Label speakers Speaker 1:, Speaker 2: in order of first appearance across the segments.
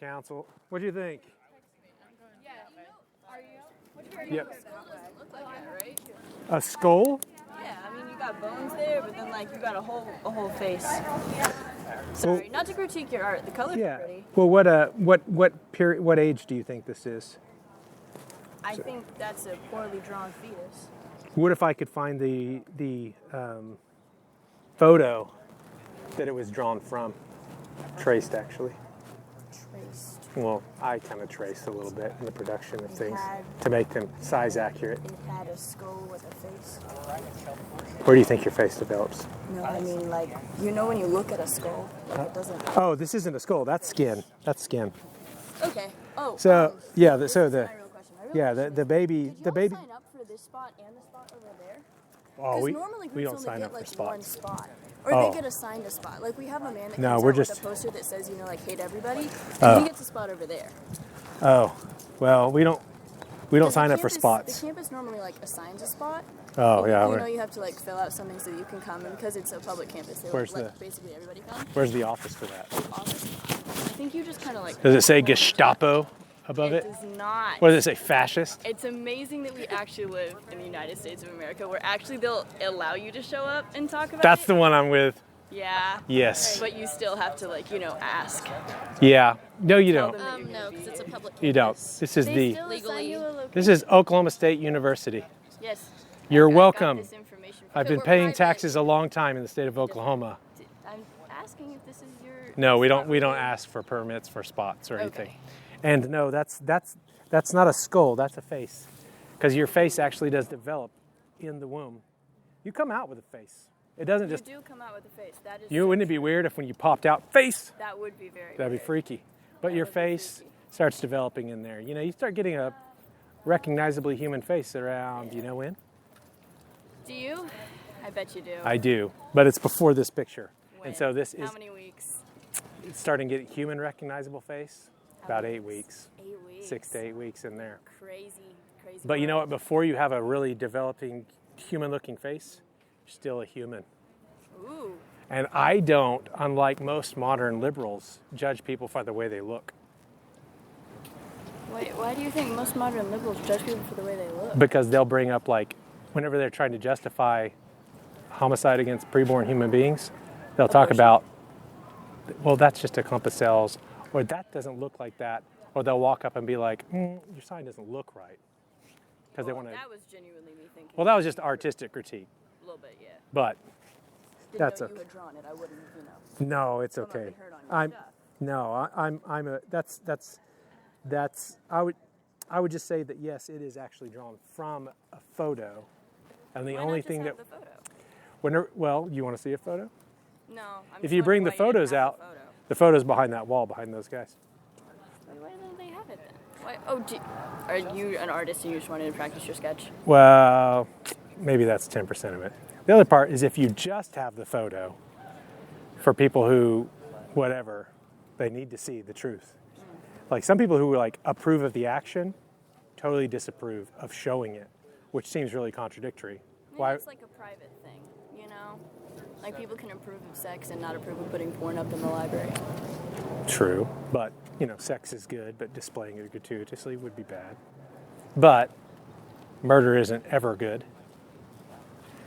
Speaker 1: council. What do you think?
Speaker 2: Yeah, are you?
Speaker 1: Yep.
Speaker 2: Look like it, right?
Speaker 1: A skull?
Speaker 2: Yeah, I mean you got bones there, but then like you got a whole face. Sorry, not to critique your art. The colors are pretty.
Speaker 1: Well, what period? What age do you think this is?
Speaker 2: I think that's a poorly drawn fetus.
Speaker 1: What if I could find the photo that it was drawn from? Traced, actually.
Speaker 2: Traced.
Speaker 1: Well, I kind of traced a little bit in the production of things to make them size accurate.
Speaker 2: It had a skull with a face.
Speaker 1: Where do you think your face develops?
Speaker 2: No, I mean like, you know when you look at a skull, like it doesn't...
Speaker 1: Oh, this isn't a skull. That's skin. That's skin.
Speaker 2: Okay. Oh.
Speaker 1: So, yeah,
Speaker 2: my real question.
Speaker 1: the baby...
Speaker 2: Did y'all sign up for this spot and the spot over there?
Speaker 1: Oh,
Speaker 2: normally
Speaker 1: we don't
Speaker 2: only
Speaker 1: sign
Speaker 2: get
Speaker 1: up for
Speaker 2: like
Speaker 1: spots.
Speaker 2: one spot. Or they get assigned a spot. Like we have a man that comes out with a poster that says, you know, like hate everybody. And he gets a spot over there.
Speaker 1: Oh, well, we don't sign up for spots.
Speaker 2: The campus normally like assigns a spot.
Speaker 1: Oh, yeah.
Speaker 2: You know, you have to like fill out something so that you can come, and because it's a public campus, they let basically everybody come.
Speaker 1: Where's the office for that?
Speaker 2: Office. I think you just kind of like...
Speaker 1: Does it say Gestapo above it?
Speaker 2: It does not.
Speaker 1: What does it say, fascist?
Speaker 2: It's amazing that we actually live in the United States of America, where actually they'll allow you to show up and talk about
Speaker 1: That's the one I'm with.
Speaker 2: Yeah.
Speaker 1: Yes.
Speaker 2: But you still have to, like, you know, ask.
Speaker 1: Yeah. No, you don't.
Speaker 3: No, because it's a public campus.
Speaker 1: You don't. This is
Speaker 3: legally.
Speaker 1: This is Oklahoma State University.
Speaker 2: Yes.
Speaker 1: You're welcome. I've been
Speaker 3: we're
Speaker 1: paying
Speaker 3: private.
Speaker 1: taxes a long time in the state of Oklahoma.
Speaker 2: I'm asking if this is your...
Speaker 1: No, we don't ask for permits for spots or anything.
Speaker 2: Okay.
Speaker 1: And no, that's not a skull, that's a face. Because your face actually does develop in the womb. You come out with a face. It doesn't just...
Speaker 2: You do come out with a face. That is...
Speaker 1: Wouldn't it be weird if when you popped out, face?
Speaker 2: That would be very
Speaker 1: That'd be
Speaker 2: weird.
Speaker 1: freaky. But your face starts developing in there. You know, you start getting a recognizably human face around, you know when?
Speaker 2: Do you? I bet you do.
Speaker 1: I do. But it's before this picture.
Speaker 2: When?
Speaker 1: And so this is...
Speaker 2: How many weeks?
Speaker 1: It's starting to get human recognizable face. About 8
Speaker 2: weeks?
Speaker 1: weeks.
Speaker 2: 8 weeks.
Speaker 1: 6 to 8 weeks in there.
Speaker 2: Crazy.
Speaker 1: But you know what? Before you have a really developing human-looking face, you're still a human.
Speaker 2: Ooh.
Speaker 1: And I don't, unlike most modern liberals, judge people by the way they look.
Speaker 2: Why do you think most modern liberals judge people for the way they look?
Speaker 1: Because they'll bring up, like, whenever they're trying to justify homicide against preborn human beings, they'll talk about, well, that's just a clump of cells, or that doesn't look like that, or they'll walk up and be like, your sign doesn't look right. Because they want to.
Speaker 2: That was genuinely me thinking.
Speaker 1: Well, that was just artistic critique.
Speaker 2: A little bit, yeah.
Speaker 1: But
Speaker 2: Didn't know you had drawn it. I wouldn't, you know.
Speaker 1: no, it's okay.
Speaker 2: I'm
Speaker 1: I would just say that yes, it is actually drawn from a photo, and the only thing that
Speaker 2: the photo?
Speaker 1: well, you want to see a photo?
Speaker 2: No.
Speaker 1: If you bring the photos out, the photo's behind that wall behind those guys.
Speaker 2: Why don't they have it then? Why? Oh, are you an artist and you just wanted to practice your sketch?
Speaker 1: Well, maybe that's 10% of it. The other part is if you just have the photo, for people who, whatever, they need to see the truth. Like some people who like approve of the action, totally disapprove of showing it, which seems really contradictory.
Speaker 2: Why? It's like a private thing, you know? Like people can approve of sex and not approve of putting porn up in the library.
Speaker 1: True, but you know, sex is good, but displaying it gratuitously would be bad. But murder isn't ever good.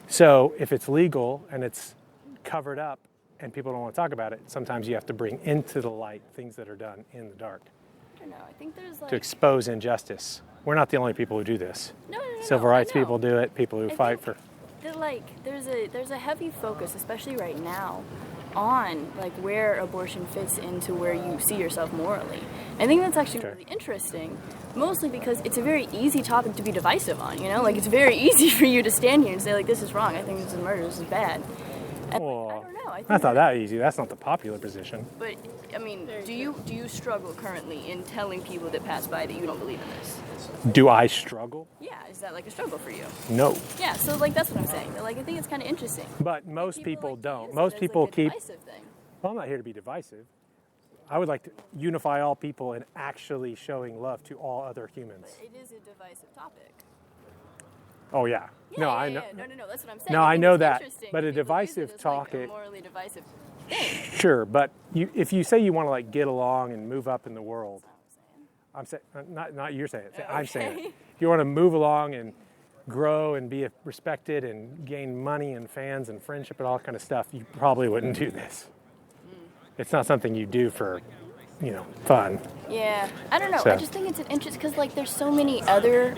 Speaker 1: So if it's legal and it's covered up and people don't want to talk about it, sometimes you have to bring into the light things that are done in the dark.
Speaker 2: I don't know. I think there's like...
Speaker 1: To expose injustice. We're not the only people who do this.
Speaker 2: No.
Speaker 1: Civil rights people do it, people who fight for...
Speaker 2: There's a heavy focus, especially right now, on like where abortion fits into where you see yourself morally. I think that's actually really interesting, mostly because it's a very easy topic to be divisive on, you know? Like it's very easy for you to stand here and say like this is wrong, I think this is murder, this is bad. And,
Speaker 1: well,
Speaker 2: I don't know.
Speaker 1: That's not that easy. That's not the popular position.
Speaker 2: But I mean, do you struggle currently in telling people that pass by that you don't believe in this?
Speaker 1: Do I struggle?
Speaker 2: Yeah, is that like a struggle for you?
Speaker 1: No.
Speaker 2: Yeah, so like that's what I'm saying. Like I think it's kind of interesting.
Speaker 1: But most people
Speaker 2: like,
Speaker 1: don't. Most people
Speaker 2: like,
Speaker 1: keep.
Speaker 2: Divisive thing.
Speaker 1: Well, I'm not here to be divisive. I would like to unify all people in actually showing love to all other humans.
Speaker 2: But it is a divisive topic.
Speaker 1: Oh yeah.
Speaker 2: I know. No, that's what I'm saying.
Speaker 1: No, I know that.
Speaker 2: But
Speaker 1: But a divisive
Speaker 2: like
Speaker 1: topic.
Speaker 2: morally divisive thing.
Speaker 1: Sure, but if you say you want to like get along and move up in the world, I'm saying not you're saying it. I'm saying it. If you want to move along and grow and be respected and gain money and fans and friendship and all kind of stuff, you probably wouldn't do this. It's not something you do for, fun.
Speaker 2: Yeah, I don't know.
Speaker 1: So.
Speaker 2: I just think it's an interest because like there's so many other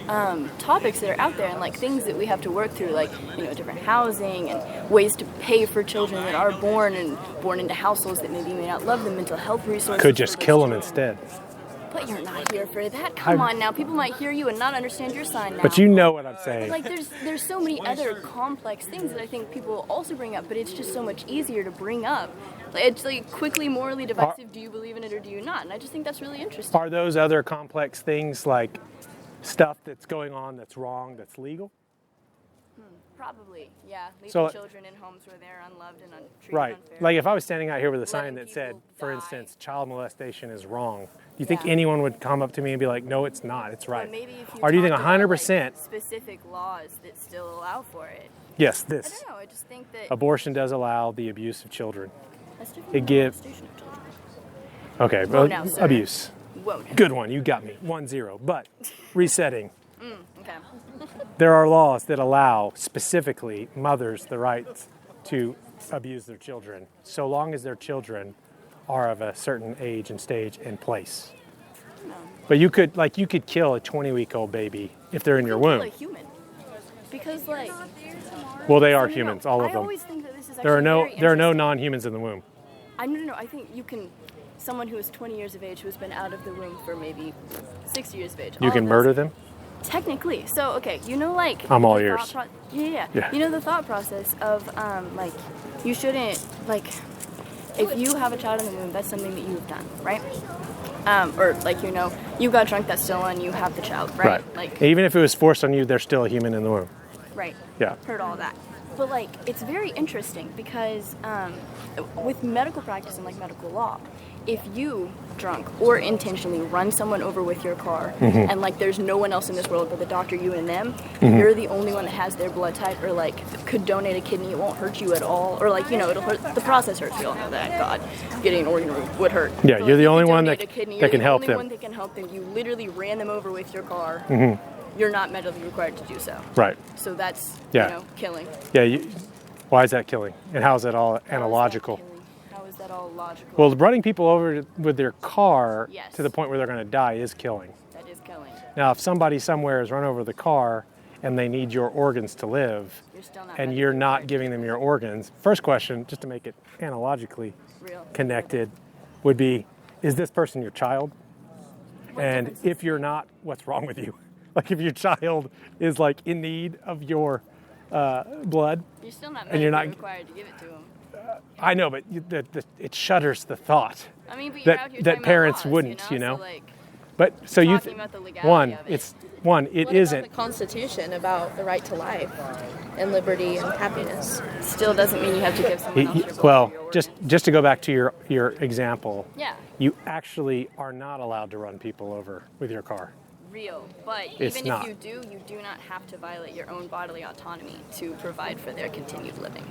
Speaker 2: topics that are out there and like things that we have to work through, like different housing and ways to pay for children that are born into households that maybe may not love them, mental health resources.
Speaker 1: Could just kill them instead.
Speaker 2: But you're not here for that. Come on now, people might hear you and not understand your sign now.
Speaker 1: But you know what I'm saying.
Speaker 2: Like there's so many other complex things that I think people also bring up, but it's just so much easier to bring up. Like, it's like quickly morally divisive. Do you believe in it or do you not? And I just think that's really interesting.
Speaker 1: Are those other complex things like stuff that's going on that's wrong, that's legal?
Speaker 2: Probably, yeah. Leaving
Speaker 1: So-
Speaker 2: children in homes where they're unloved and treated
Speaker 1: Right.
Speaker 2: unfairly.
Speaker 1: Like if I was standing out here with a sign
Speaker 2: Letting
Speaker 1: that said,
Speaker 2: people
Speaker 1: for
Speaker 2: die.
Speaker 1: instance, child molestation is wrong, do you think
Speaker 2: Yeah.
Speaker 1: anyone would come up to me and be like, no, it's not, it's
Speaker 2: Well,
Speaker 1: right?
Speaker 2: maybe if you
Speaker 1: Or do you think
Speaker 2: talked about,
Speaker 1: 100%,
Speaker 2: like, specific laws that still allow for it?
Speaker 1: yes,
Speaker 2: I
Speaker 1: this,
Speaker 2: don't know. I just think that
Speaker 1: abortion does allow the abuse of children.
Speaker 2: that's different
Speaker 1: it
Speaker 2: than
Speaker 1: give-
Speaker 2: molestation of children.
Speaker 1: Okay,
Speaker 2: Whoa,
Speaker 1: well,
Speaker 2: now, sir.
Speaker 1: abuse.
Speaker 2: Whoa. No.
Speaker 1: Good one, you got me, 1-0. But resetting,
Speaker 2: Okay.
Speaker 1: there are laws that allow specifically mothers the right to abuse their children, so long as their children are of a certain age and stage and place.
Speaker 2: No.
Speaker 1: But you could kill a 20-week-old baby if they're in your
Speaker 2: Kill a
Speaker 1: womb.
Speaker 2: human. Because like
Speaker 1: Well, they are
Speaker 2: no,
Speaker 1: humans, all of
Speaker 2: I
Speaker 1: them.
Speaker 2: always think that this is
Speaker 1: There are
Speaker 2: actually very
Speaker 1: there are no
Speaker 2: interesting.
Speaker 1: non-humans in the womb.
Speaker 2: No. I think you can. Someone who is 20 years of age who has been out of the womb for maybe 60 years of age.
Speaker 1: You
Speaker 2: all
Speaker 1: can
Speaker 2: of
Speaker 1: murder
Speaker 2: those-
Speaker 1: them.
Speaker 2: Technically. So, okay, like...
Speaker 1: I'm all
Speaker 2: the
Speaker 1: ears.
Speaker 2: thought yeah.
Speaker 1: Yeah.
Speaker 2: You know the thought process of, like, you shouldn't, like, if you have a child in the womb, that's something that you've done, right? Or, like, you got drunk, that's still on you, have the child, right? Like,
Speaker 1: Even if it was forced on you, they're still a human in the womb.
Speaker 2: right.
Speaker 1: Yeah.
Speaker 2: Heard all that. But, like, it's very interesting because with medical practice and, like, medical law, if you, drunk or intentionally, run someone over with your car and, like, there's no one else in this world but the doctor, you, and them, you're the only one that has their blood type or, like, could donate a kidney, it won't hurt you at all. Or, like, it'll hurt. The process hurts. We all know that. God, getting an organ would hurt.
Speaker 1: Yeah,
Speaker 2: So,
Speaker 1: you're the
Speaker 2: if you
Speaker 1: only one
Speaker 2: donate
Speaker 1: that-
Speaker 2: a kidney,
Speaker 1: that
Speaker 2: you're
Speaker 1: can
Speaker 2: the
Speaker 1: help
Speaker 2: only
Speaker 1: them.
Speaker 2: one that can help them. You literally ran them over with your car. You're not medically required to do so.
Speaker 1: Right.
Speaker 2: So that's,
Speaker 1: Yeah.
Speaker 2: killing.
Speaker 1: Yeah. Why is that killing? And how is that all
Speaker 2: How is that
Speaker 1: analogical?
Speaker 2: killing? How is that all logical?
Speaker 1: Well, running people over with their car
Speaker 2: Yes.
Speaker 1: to the point where they're going to die is killing.
Speaker 2: That is killing.
Speaker 1: Now, if somebody somewhere is run over the car and they need your organs to live,
Speaker 2: You're still not
Speaker 1: and
Speaker 2: medically
Speaker 1: you're not
Speaker 2: required
Speaker 1: giving them your organs, first question, just to make it analogically
Speaker 2: Real.
Speaker 1: connected, would be, is this person your child? And
Speaker 2: difference
Speaker 1: if you're not, what's wrong with you? Like if your child is like in need of your blood,
Speaker 2: You're still not
Speaker 1: And
Speaker 2: medically
Speaker 1: you're not-
Speaker 2: required to give it to them.
Speaker 1: I know, but it shudders the thought
Speaker 2: I mean, but
Speaker 1: that-
Speaker 2: you're out here
Speaker 1: that
Speaker 2: talking
Speaker 1: parents
Speaker 2: about laws,
Speaker 1: wouldn't,
Speaker 2: So, like,
Speaker 1: But so you,
Speaker 2: talking about the legality
Speaker 1: one,
Speaker 2: of it.
Speaker 1: it
Speaker 3: What
Speaker 1: isn't.
Speaker 3: about the Constitution about the right to life and liberty and happiness?
Speaker 2: still doesn't mean you have to give someone else your blood
Speaker 1: Well,
Speaker 2: or your
Speaker 1: just
Speaker 2: organs.
Speaker 1: to go back to your example,
Speaker 2: Yeah,
Speaker 1: you actually are not allowed to run people over with your car.
Speaker 2: real. But
Speaker 1: It's
Speaker 2: even
Speaker 1: not.
Speaker 2: if you do not have to violate your own bodily autonomy to provide for their continued living.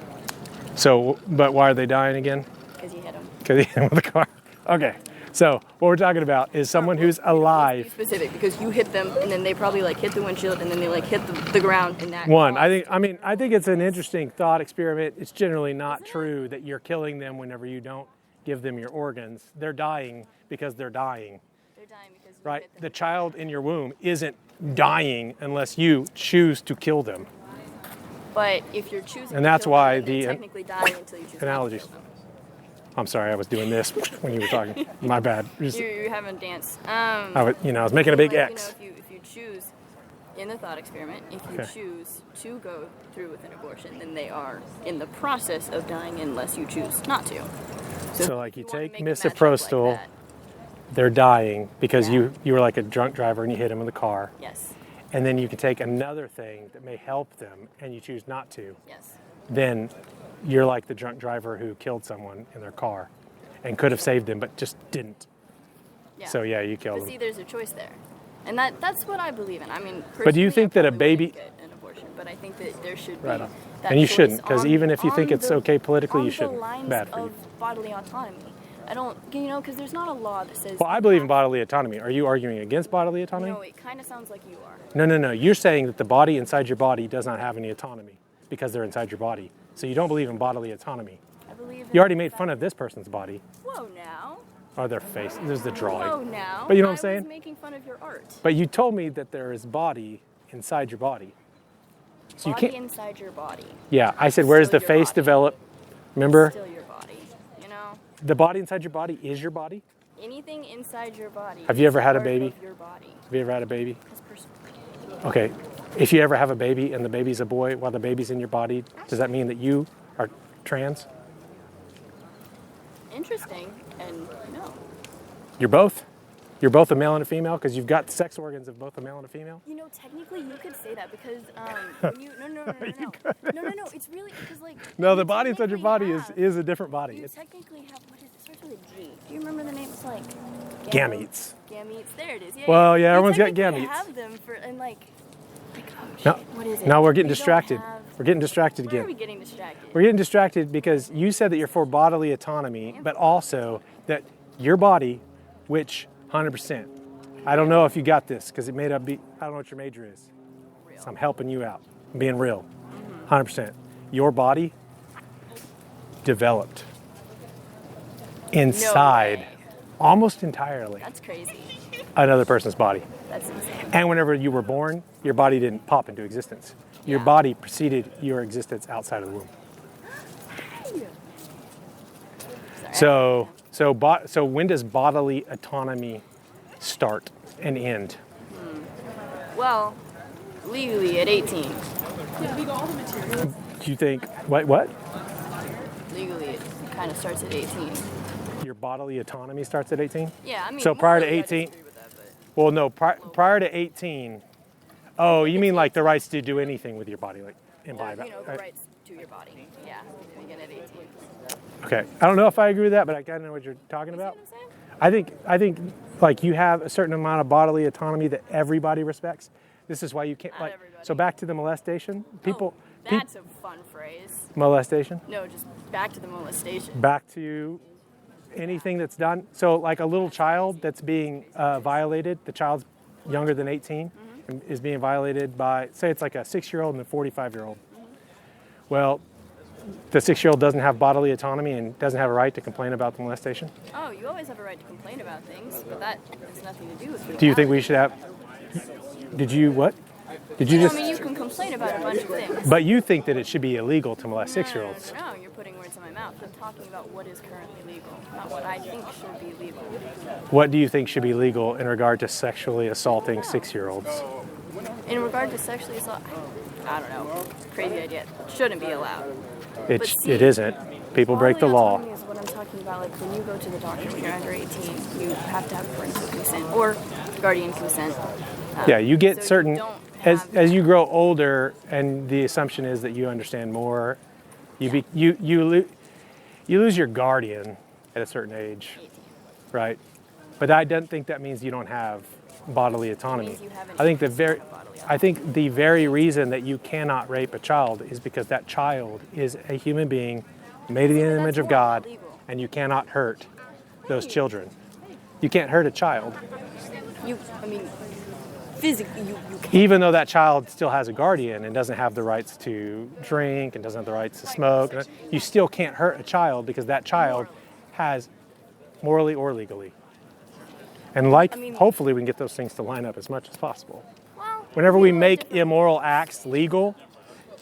Speaker 1: So, but why are they dying again?
Speaker 2: Because you hit them.
Speaker 1: Because he hit him with the car. Okay. So what we're talking about is someone who's
Speaker 2: Be
Speaker 1: alive.
Speaker 2: specific, because you hit them, and then they probably like hit the windshield, and then they like hit the ground, and that.
Speaker 1: One,
Speaker 2: caused-
Speaker 1: I think it's an interesting thought experiment. It's generally not true that you're killing them whenever you don't give them your organs. They're dying because they're dying,
Speaker 2: They're dying because you
Speaker 1: right?
Speaker 2: hit them.
Speaker 1: The child in your womb isn't dying unless you choose to kill them.
Speaker 2: But if you're choosing,
Speaker 1: And
Speaker 2: to
Speaker 1: that's
Speaker 2: kill
Speaker 1: why
Speaker 2: them, then
Speaker 1: the
Speaker 2: they're technically dying until you choose not to
Speaker 1: analogies.
Speaker 2: kill them.
Speaker 1: I'm sorry, I was doing this when you were talking. My bad. Just-
Speaker 2: You haven't danced.
Speaker 1: I was making a big
Speaker 2: like,
Speaker 1: X.
Speaker 2: If you choose, in the thought experiment, if you
Speaker 1: Okay.
Speaker 2: choose to go through with an abortion, then they are in the process of dying unless you choose not to.
Speaker 1: So,
Speaker 2: if
Speaker 1: like, you
Speaker 2: wanna
Speaker 1: take
Speaker 2: make it match up like
Speaker 1: misoprostol,
Speaker 2: that,
Speaker 1: they're dying because
Speaker 2: Yeah.
Speaker 1: you were like a drunk driver and you hit them in the car.
Speaker 2: yes,
Speaker 1: And then you can take another thing that may help them and you choose not to.
Speaker 2: yes.
Speaker 1: Then you're like the drunk driver who killed someone in their car and could have saved them but just didn't.
Speaker 2: Yeah.
Speaker 1: So yeah, you killed
Speaker 2: But see,
Speaker 1: them.
Speaker 2: there's a choice there, and that's what I believe in. I mean,
Speaker 1: But do you
Speaker 2: personally,
Speaker 1: think
Speaker 2: I
Speaker 1: that a
Speaker 2: probably
Speaker 1: baby-
Speaker 2: wouldn't get an abortion, but I think that there should be
Speaker 1: Right on.
Speaker 2: that
Speaker 1: And you
Speaker 2: choice
Speaker 1: shouldn't, because
Speaker 2: on-
Speaker 1: even if you think
Speaker 2: on
Speaker 1: it's
Speaker 2: the-
Speaker 1: okay politically,
Speaker 2: on
Speaker 1: you
Speaker 2: the
Speaker 1: shouldn't.
Speaker 2: lines
Speaker 1: Bad for
Speaker 2: of
Speaker 1: you.
Speaker 2: bodily autonomy. I don't, because there's not a law that says.
Speaker 1: Well, I
Speaker 2: you
Speaker 1: believe in
Speaker 2: have-
Speaker 1: bodily autonomy. Are you arguing against bodily autonomy?
Speaker 2: No, it kind of sounds like you are.
Speaker 1: No. You're saying that the body inside your body does not have any autonomy because they're inside your body. So you don't believe in bodily autonomy.
Speaker 2: I believe.
Speaker 1: You already made fun of this person's body
Speaker 2: Whoa, now.
Speaker 1: or their face. There's the
Speaker 2: Whoa,
Speaker 1: drawing.
Speaker 2: now.
Speaker 1: But you know what I'm
Speaker 2: I
Speaker 1: saying?
Speaker 2: was making fun of your art.
Speaker 1: But you told me that there is body inside your body. So
Speaker 2: Body
Speaker 1: you can't.
Speaker 2: inside your body.
Speaker 1: Yeah, I said, where does the
Speaker 2: Still your
Speaker 1: face
Speaker 2: body.
Speaker 1: develop? Remember,
Speaker 2: Still your body. You know,
Speaker 1: the body inside your body is your body.
Speaker 2: anything inside your body.
Speaker 1: Have you ever
Speaker 2: is
Speaker 1: had a
Speaker 2: part
Speaker 1: baby?
Speaker 2: of your body.
Speaker 1: Have you ever had a baby?
Speaker 2: As person-
Speaker 1: Okay. If you ever have a baby and the baby's a boy while the baby's in your body, does that mean that you are trans?
Speaker 2: Interesting, and no.
Speaker 1: You're both? You're both a male and a female because you've got sex organs of both a male and a female?
Speaker 2: You know, technically, you could say that because when you no. It's really because like.
Speaker 1: No,
Speaker 2: you
Speaker 1: the body inside your
Speaker 2: technically
Speaker 1: body
Speaker 2: have-
Speaker 1: is a different body.
Speaker 2: You
Speaker 1: It's
Speaker 2: technically have what is it? Starts with a G. Do you remember the name? It's like.
Speaker 1: gametes.
Speaker 2: Gametes. There it is. Yeah.
Speaker 1: Well,
Speaker 2: yeah.
Speaker 1: yeah,
Speaker 2: You
Speaker 1: everyone's got
Speaker 2: technically
Speaker 1: gametes.
Speaker 2: Have them for and like oh shit.
Speaker 1: No,
Speaker 2: What is it?
Speaker 1: now we're getting
Speaker 2: We don't
Speaker 1: distracted.
Speaker 2: have-
Speaker 1: We're getting distracted
Speaker 2: Why are
Speaker 1: again.
Speaker 2: we getting distracted?
Speaker 1: We're getting distracted because you said that you're for bodily autonomy, but also that your body, which 100%. I don't know if you got this because it made up. I don't know what your major is.
Speaker 2: Real.
Speaker 1: So I'm helping you out. I'm being real. 100%. Your body developed inside
Speaker 2: way.
Speaker 1: almost entirely
Speaker 2: That's crazy.
Speaker 1: another person's body.
Speaker 2: That's insane.
Speaker 1: And whenever you were born, your body didn't pop into existence. Your
Speaker 2: Yeah.
Speaker 1: body preceded your existence outside of the womb.
Speaker 2: Sorry.
Speaker 1: So when does bodily autonomy start and end?
Speaker 2: Well, legally at 18.
Speaker 1: Do you think what?
Speaker 2: Legally, it kind of starts at 18.
Speaker 1: Your bodily autonomy starts at 18?
Speaker 2: Yeah, I mean.
Speaker 1: So prior to
Speaker 2: morally, I
Speaker 1: 18
Speaker 2: disagree with that, but-
Speaker 1: Well, no, prior to 18. Oh, you mean like the rights to do anything with your body, like in
Speaker 2: the
Speaker 1: right?
Speaker 2: rights to your body. Yeah, begin at 18.
Speaker 1: Okay, I don't know if I agree with that, but I kind of know what you're talking about.
Speaker 2: You see what I'm saying?
Speaker 1: I think like you have a certain amount of bodily autonomy that everybody respects. This is why you can't
Speaker 2: Not
Speaker 1: like.
Speaker 2: everybody.
Speaker 1: So back to the molestation. People.
Speaker 2: Oh, that's a fun phrase.
Speaker 1: Molestation.
Speaker 2: No, just back to the molestation.
Speaker 1: Back to anything that's done. So like a little child that's being violated. The child's younger than 18 and is being violated by, say, it's like a 6-year-old and a 45-year-old. Well, the 6-year-old doesn't have bodily autonomy and doesn't have a right to complain about the molestation.
Speaker 2: Oh, you always have a right to complain about things, but that has nothing to do with.
Speaker 1: Do you think we should have? Did you what? Did you
Speaker 2: I
Speaker 1: just?
Speaker 2: mean, you can complain about a bunch of things.
Speaker 1: But you think that it should be illegal to molest 6-year-olds.
Speaker 2: No, you're putting words in my mouth. I'm talking about what is currently legal, not what I think should be legal.
Speaker 1: What do you think should be legal in regard to sexually assaulting 6-year-olds?
Speaker 2: In regard to sexually assault, I don't know. Crazy idea. Shouldn't be allowed. But see,
Speaker 1: It isn't. People break the
Speaker 2: bodily
Speaker 1: law.
Speaker 2: autonomy is what I'm talking about. Like when you go to the doctor when you're under 18, you have to have parental consent or guardian consent.
Speaker 1: Yeah, you get
Speaker 2: so
Speaker 1: certain
Speaker 2: You don't
Speaker 1: as you grow older, and the assumption is that you understand more. You lose your guardian at a certain age,
Speaker 2: 18.
Speaker 1: right? But I don't think that means you don't have bodily autonomy.
Speaker 2: means you haven't
Speaker 1: I think
Speaker 2: exercised bodily
Speaker 1: I think the very reason that you cannot rape a child is because that child is a human being made in the image of
Speaker 2: more
Speaker 1: God,
Speaker 2: illegal.
Speaker 1: and you cannot hurt those children. You can't hurt a child,
Speaker 2: I mean, physically, you can't.
Speaker 1: even though that child still has a guardian and doesn't have the rights to drink and doesn't have the rights to smoke. You still can't hurt a child because that child has morally or legally. And hopefully we can get those things to line up as much as possible.
Speaker 2: Well,
Speaker 1: Whenever we
Speaker 2: people are
Speaker 1: make
Speaker 2: different.
Speaker 1: immoral acts legal,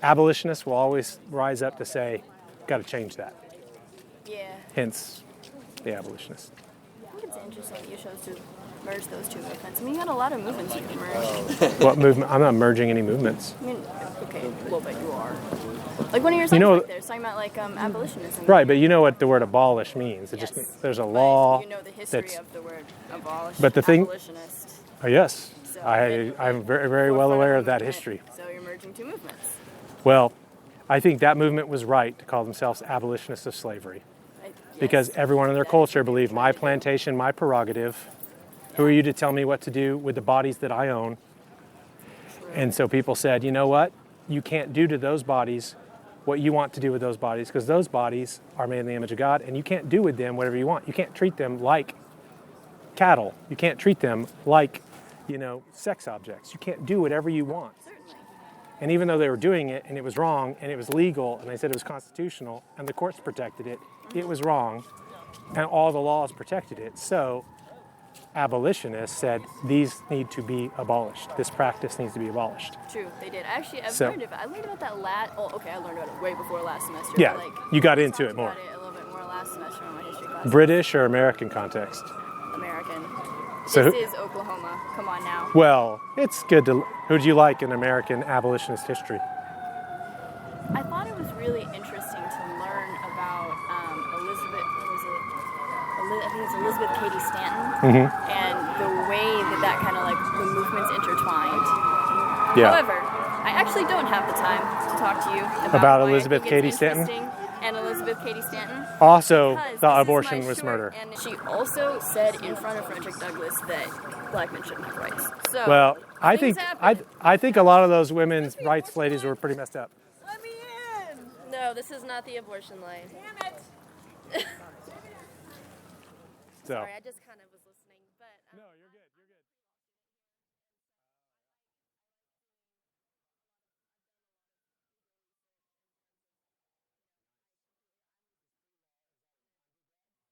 Speaker 1: abolitionists will always rise up to say, got to change that.
Speaker 2: Yeah.
Speaker 1: Hence, the abolitionists.
Speaker 2: I think it's interesting that you chose to merge those two movements. I mean, you got a lot of movements you can merge.
Speaker 1: What movement? I'm not merging any movements.
Speaker 2: I mean, okay, well, but you are. Like one of your songs right there, it's talking about like abolitionism.
Speaker 1: Right, but you know what the word abolish means. It
Speaker 2: Yes.
Speaker 1: just there's a
Speaker 2: But
Speaker 1: law.
Speaker 2: you know the history
Speaker 1: that's-
Speaker 2: of the word abolish.
Speaker 1: But the thing-
Speaker 2: Abolitionist.
Speaker 1: Oh, yes,
Speaker 2: So
Speaker 1: I'm very, very well
Speaker 2: Forefront
Speaker 1: aware
Speaker 2: a
Speaker 1: of that
Speaker 2: movement.
Speaker 1: history.
Speaker 2: So you're merging two movements.
Speaker 1: Well, I think that movement was right to call themselves abolitionists of slavery because everyone in their culture believed my plantation, my prerogative. Who are you to tell me what to do with the bodies that I own? And so people said, you know what? You can't do to those bodies what you want to do with those bodies, because those bodies are made in the image of God, and you can't do with them whatever you want. You can't treat them like cattle. You can't treat them like, sex objects. You can't do whatever you want.
Speaker 2: Certainly.
Speaker 1: And even though they were doing it, and it was wrong, and it was legal, and they said it was constitutional, and the courts protected it, it was wrong, and all the laws protected it. So abolitionists said these need to be abolished. This practice needs to be abolished.
Speaker 2: True, they did. Actually, I learned about that I learned about it way before last semester.
Speaker 1: Yeah,
Speaker 2: but
Speaker 1: you got into it more.
Speaker 2: About it a little bit more last semester in my history class.
Speaker 1: British or American context?
Speaker 2: American.
Speaker 1: So
Speaker 2: This is Oklahoma. Come on now.
Speaker 1: Well, it's good to. Who do you like in American abolitionist history?
Speaker 2: I thought it was really interesting to learn about Elizabeth. What was it? I think it's Elizabeth Cady Stanton, and the way that kind of like the movements intertwined.
Speaker 1: Yeah.
Speaker 2: However, I actually don't have the time to talk to you
Speaker 1: About
Speaker 2: why I
Speaker 1: Elizabeth
Speaker 2: think it's
Speaker 1: Cady Stanton?
Speaker 2: interesting and Elizabeth Cady Stanton.
Speaker 1: Also,
Speaker 2: Because
Speaker 1: thought
Speaker 2: this is
Speaker 1: abortion
Speaker 2: my
Speaker 1: was
Speaker 2: short-
Speaker 1: murder.
Speaker 2: And she also said in front of Frederick Douglass that black men shouldn't have rights. So
Speaker 1: Well, I
Speaker 2: things
Speaker 1: think
Speaker 2: happen.
Speaker 1: I think a lot of those women's rights ladies were pretty messed up.
Speaker 4: Let me in!
Speaker 3: No, this is not the abortion line.
Speaker 4: Damn it!
Speaker 1: So.
Speaker 3: Sorry, I just kind of was